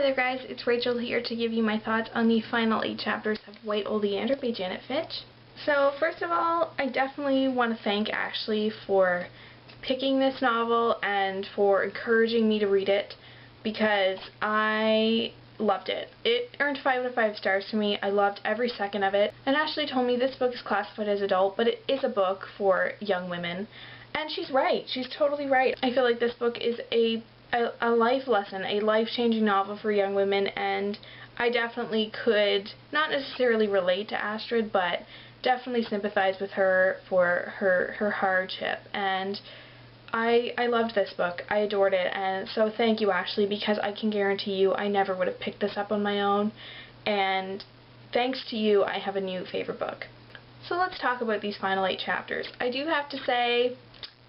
there guys, it's Rachel here to give you my thoughts on the final 8 chapters of White Oleander by Janet Fitch. So first of all, I definitely want to thank Ashley for picking this novel and for encouraging me to read it because I loved it. It earned 5 out of 5 stars for me. I loved every second of it. And Ashley told me this book is classified as adult, but it is a book for young women. And she's right. She's totally right. I feel like this book is a life lesson, a life-changing novel for young women, and I definitely could not necessarily relate to Astrid, but definitely sympathize with her for her hardship. And I loved this book. I adored it, and so thank you, Ashley, because I can guarantee you I never would have picked this up on my own, and thanks to you I have a new favorite book. So let's talk about these final 8 chapters. I do have to say,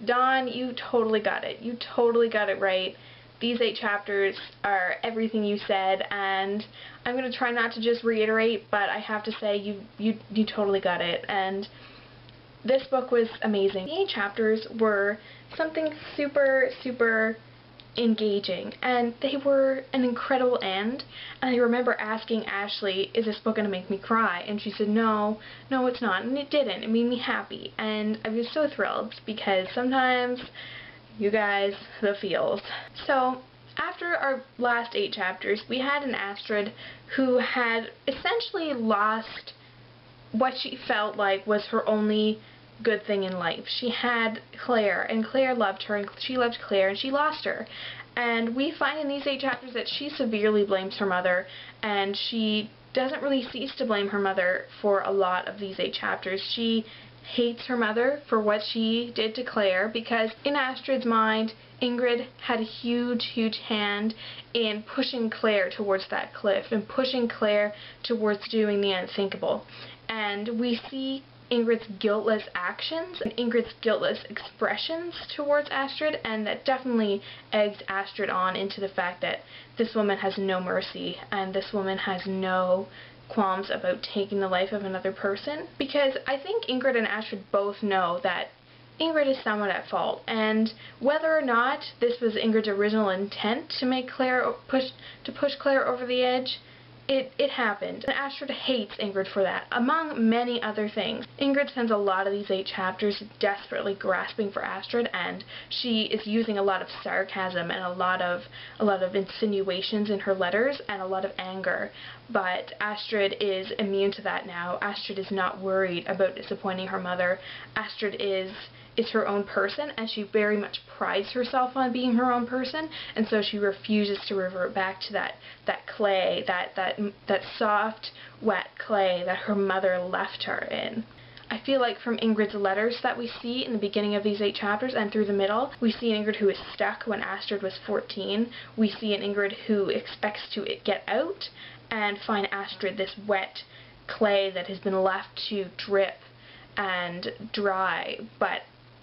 Dawn, you totally got it. You totally got it right. These 8 chapters are everything you said, and I'm going to try not to just reiterate, but I have to say you totally got it, and this book was amazing. The 8 chapters were something super, super engaging, and they were an incredible end. And I remember asking Ashley, is this book going to make me cry? And she said, no, it's not. And it didn't. It made me happy. And I was so thrilled because sometimes, you guys, the feels. So after our last 8 chapters, we had an Astrid who had essentially lost what she felt like was her only good thing in life. She had Claire, and Claire loved her, and she loved Claire, and she lost her. And we find in these 8 chapters that she severely blames her mother, and she doesn't really cease to blame her mother for a lot of these 8 chapters. She hates her mother for what she did to Claire, because in Astrid's mind, Ingrid had a huge, huge hand in pushing Claire towards that cliff, and pushing Claire towards doing the unthinkable. And we see Ingrid's guiltless actions and Ingrid's guiltless expressions towards Astrid, and that definitely eggs Astrid on into the fact that this woman has no mercy, and this woman has no qualms about taking the life of another person, because I think Ingrid and Astrid both know that Ingrid is somewhat at fault, and whether or not this was Ingrid's original intent to make push Claire over the edge, it happened. And Astrid hates Ingrid for that, among many other things. Ingrid spends a lot of these 8 chapters desperately grasping for Astrid, and she is using a lot of sarcasm and a lot of insinuations in her letters and a lot of anger. But Astrid is immune to that now. Astrid is not worried about disappointing her mother. Astrid is her own person, and she very much prides herself on being her own person, and so she refuses to revert back to that clay, that soft, wet clay that her mother left her in. I feel like from Ingrid's letters that we see in the beginning of these 8 chapters and through the middle, we see an Ingrid who is stuck when Astrid was 14. We see an Ingrid who expects to get out and find Astrid this wet clay that has been left to drip and dry, but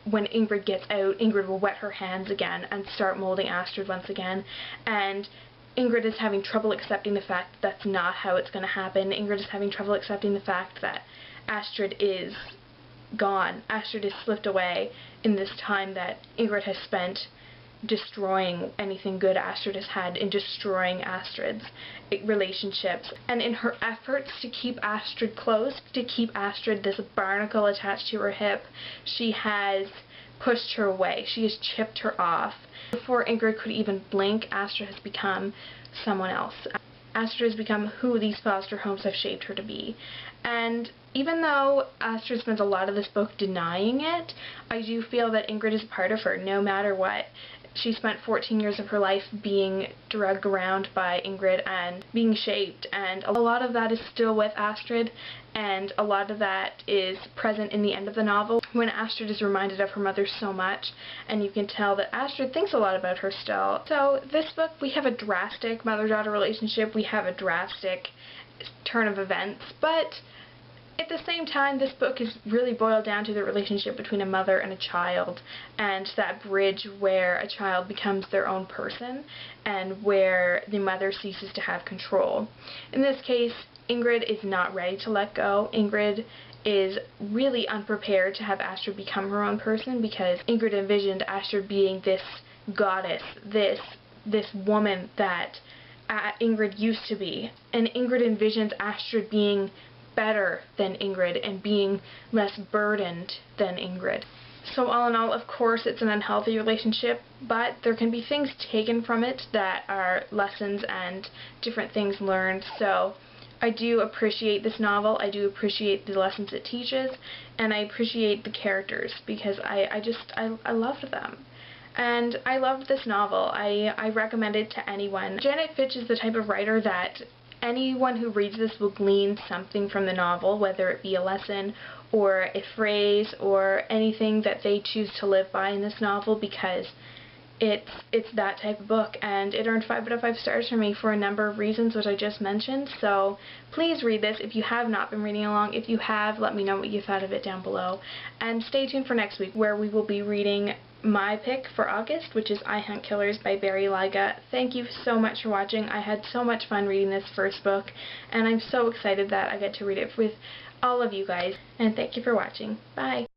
when Ingrid gets out, Ingrid will wet her hands again and start molding Astrid once again, and Ingrid is having trouble accepting the fact that that's not how it's going to happen. Ingrid is having trouble accepting the fact that Astrid is gone. Astrid has slipped away in this time that Ingrid has spent destroying anything good Astrid has had, in destroying Astrid's relationships. And in her efforts to keep Astrid close, to keep Astrid this barnacle attached to her hip, she has pushed her away. She has chipped her off. Before Ingrid could even blink, Astrid has become someone else. Astrid has become who these foster homes have shaped her to be. And even though Astrid spends a lot of this book denying it, I do feel that Ingrid is a part of her, no matter what. She spent 14 years of her life being drugged around by Ingrid and being shaped, and a lot of that is still with Astrid, and a lot of that is present in the end of the novel when Astrid is reminded of her mother so much, and you can tell that Astrid thinks a lot about her still. So this book, we have a drastic mother-daughter relationship, we have a drastic turn of events, but at the same time, this book is really boiled down to the relationship between a mother and a child, and that bridge where a child becomes their own person and where the mother ceases to have control. In this case, Ingrid is not ready to let go. Ingrid is really unprepared to have Astrid become her own person, because Ingrid envisioned Astrid being this goddess, this woman that Ingrid used to be. And Ingrid envisions Astrid being better than Ingrid and being less burdened than Ingrid. So all in all, of course, it's an unhealthy relationship, but there can be things taken from it that are lessons and different things learned. So I do appreciate this novel. I do appreciate the lessons it teaches, and I appreciate the characters because I loved them. And I loved this novel. I recommend it to anyone. Janet Fitch is the type of writer that anyone who reads this will glean something from the novel, whether it be a lesson or a phrase or anything that they choose to live by in this novel, because it's that type of book, and it earned 5 out of 5 stars for me for a number of reasons which I just mentioned. So please read this if you have not been reading along. If you have, let me know what you thought of it down below. And stay tuned for next week, where we will be reading my pick for August, which is I Hunt Killers by Barry Lyga. Thank you so much for watching. I had so much fun reading this first book, and I'm so excited that I get to read it with all of you guys. And thank you for watching. Bye!